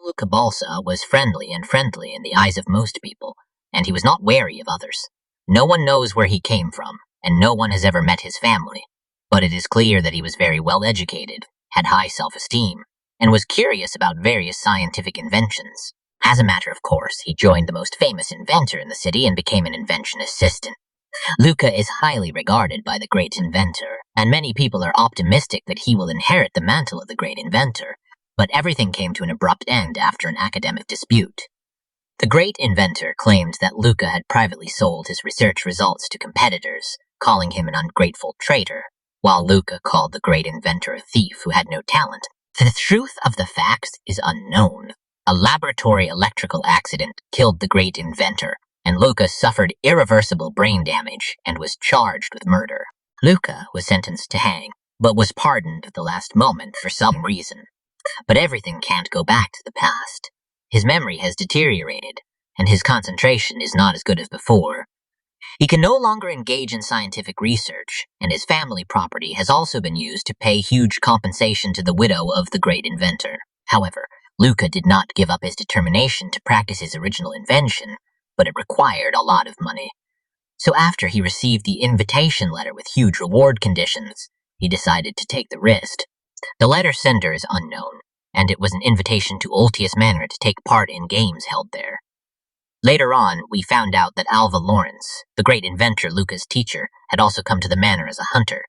Luca Balsa was friendly in the eyes of most people, and he was not wary of others. No one knows where he came from, and no one has ever met his family, but it is clear that he was very well educated, had high self-esteem, and was curious about various scientific inventions. As a matter of course, he joined the most famous inventor in the city and became an invention assistant. Luca is highly regarded by the great inventor, and many people are optimistic that he will inherit the mantle of the great inventor, but everything came to an abrupt end after an academic dispute. The great inventor claimed that Luca had privately sold his research results to competitors, calling him an ungrateful traitor, while Luca called the great inventor a thief who had no talent. The truth of the facts is unknown. A laboratory electrical accident killed the great inventor, and Luca suffered irreversible brain damage and was charged with murder. Luca was sentenced to hang, but was pardoned at the last moment for some reason. But everything can't go back to the past. His memory has deteriorated, and his concentration is not as good as before. He can no longer engage in scientific research, and his family property has also been used to pay huge compensation to the widow of the great inventor. However, Luca did not give up his determination to practice his original invention, but it required a lot of money. So after he received the invitation letter with huge reward conditions, he decided to take the risk. The letter sender is unknown, and it was an invitation to Altius Manor to take part in games held there. Later on, we found out that Alva Lawrence, the great inventor Luca's teacher, had also come to the manor as a hunter.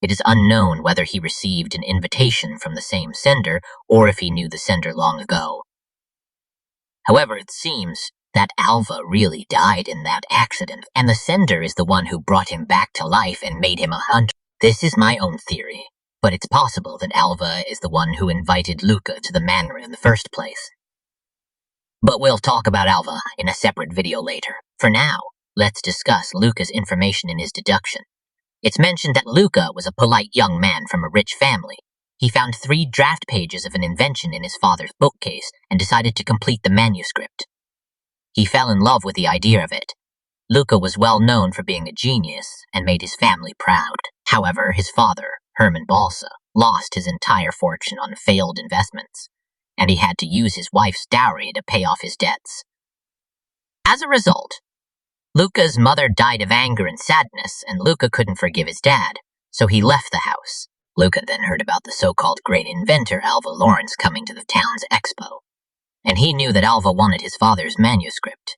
It is unknown whether he received an invitation from the same sender or if he knew the sender long ago. However, it seems that Alva really died in that accident, and the sender is the one who brought him back to life and made him a hunter. This is my own theory, but it's possible that Alva is the one who invited Luca to the manor in the first place. But we'll talk about Alva in a separate video later. For now, let's discuss Luca's information in his deduction. It's mentioned that Luca was a polite young man from a rich family. He found 3 draft pages of an invention in his father's bookcase and decided to complete the manuscript. He fell in love with the idea of it. Luca was well known for being a genius and made his family proud. However, his father, Herman Balsa, lost his entire fortune on failed investments, and he had to use his wife's dowry to pay off his debts. As a result, Luca's mother died of anger and sadness, and Luca couldn't forgive his dad, so he left the house. Luca then heard about the so-called great inventor Alva Lawrence coming to the town's expo, and he knew that Alva wanted his father's manuscript.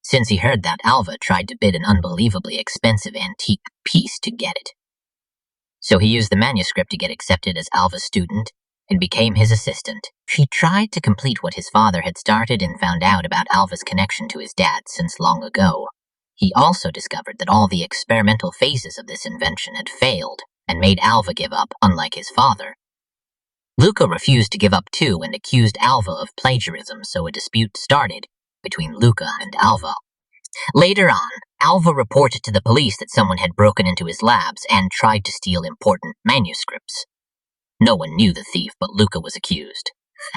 Since he heard that, Alva tried to bid an unbelievably expensive antique piece to get it. So he used the manuscript to get accepted as Alva's student and became his assistant. She tried to complete what his father had started and found out about Alva's connection to his dad since long ago. He also discovered that all the experimental phases of this invention had failed and made Alva give up, unlike his father. Luca refused to give up too and accused Alva of plagiarism, so a dispute started between Luca and Alva. Later on, Alva reported to the police that someone had broken into his labs and tried to steal important manuscripts. No one knew the thief, but Luca was accused.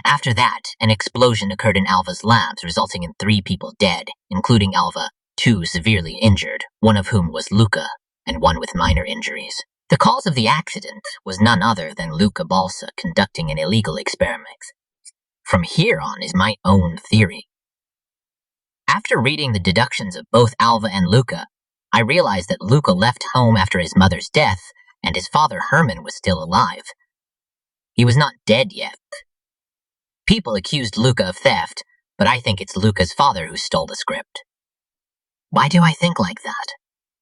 After that, an explosion occurred in Alva's labs, resulting in 3 people dead, including Alva, 2 severely injured, one of whom was Luca, and 1 with minor injuries. The cause of the accident was none other than Luca Balsa conducting an illegal experiment. From here on is my own theory. After reading the deductions of both Alva and Luca, I realized that Luca left home after his mother's death, and his father Herman was still alive. He was not dead yet. People accused Luca of theft, but I think it's Luca's father who stole the script. Why do I think like that?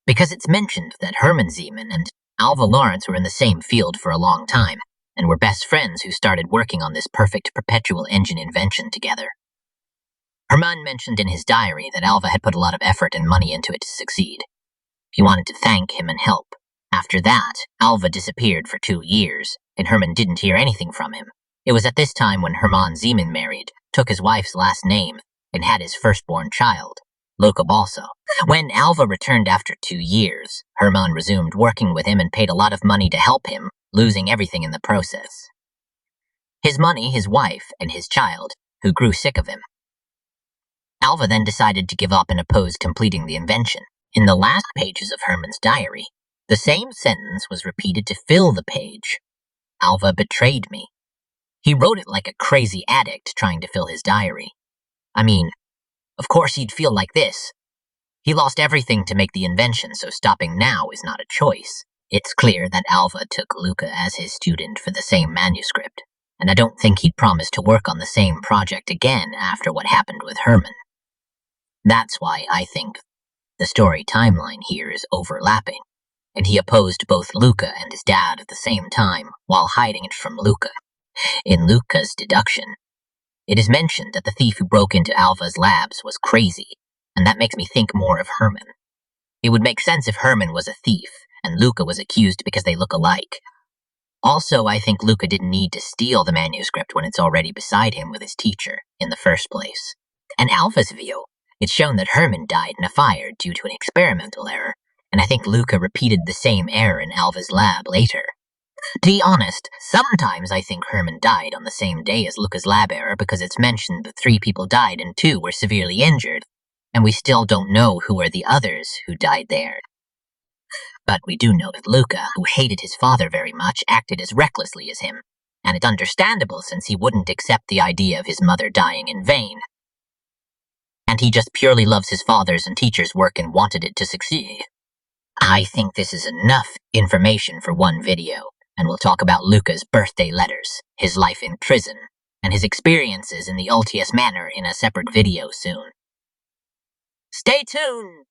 Because it's mentioned that Herman Zeman and Alva Lawrence were in the same field for a long time, and were best friends who started working on this perfect perpetual engine invention together. Herman mentioned in his diary that Alva had put a lot of effort and money into it to succeed. He wanted to thank him and help. After that, Alva disappeared for 2 years, and Herman didn't hear anything from him. It was at this time when Herman Zeman married, took his wife's last name, and had his firstborn child, Luca Balsa. When Alva returned after 2 years, Herman resumed working with him and paid a lot of money to help him, losing everything in the process. His money, his wife, and his child, who grew sick of him. Alva then decided to give up and opposed completing the invention. In the last pages of Herman's diary, the same sentence was repeated to fill the page. Alva betrayed me. He wrote it like a crazy addict trying to fill his diary. I mean, of course he'd feel like this. He lost everything to make the invention, so stopping now is not a choice. It's clear that Alva took Luca as his student for the same manuscript, and I don't think he'd promise to work on the same project again after what happened with Herman. That's why I think the story timeline here is overlapping, and he opposed both Luca and his dad at the same time while hiding it from Luca. In Luca's deduction, it is mentioned that the thief who broke into Alva's labs was crazy, and that makes me think more of Herman. It would make sense if Herman was a thief, and Luca was accused because they look alike. Also, I think Luca didn't need to steal the manuscript when it's already beside him with his teacher in the first place. In Alva's view, it's shown that Herman died in a fire due to an experimental error, and I think Luca repeated the same error in Alva's lab later. To be honest, sometimes I think Herman died on the same day as Luca's lab error because it's mentioned that 3 people died and 2 were severely injured, and we still don't know who are the others who died there. But we do know that Luca, who hated his father very much, acted as recklessly as him, and it's understandable since he wouldn't accept the idea of his mother dying in vain. And he just purely loves his father's and teacher's work and wanted it to succeed. I think this is enough information for one video, and we'll talk about Luca's birthday letters, his life in prison, and his experiences in the Ultius Manor in a separate video soon. Stay tuned!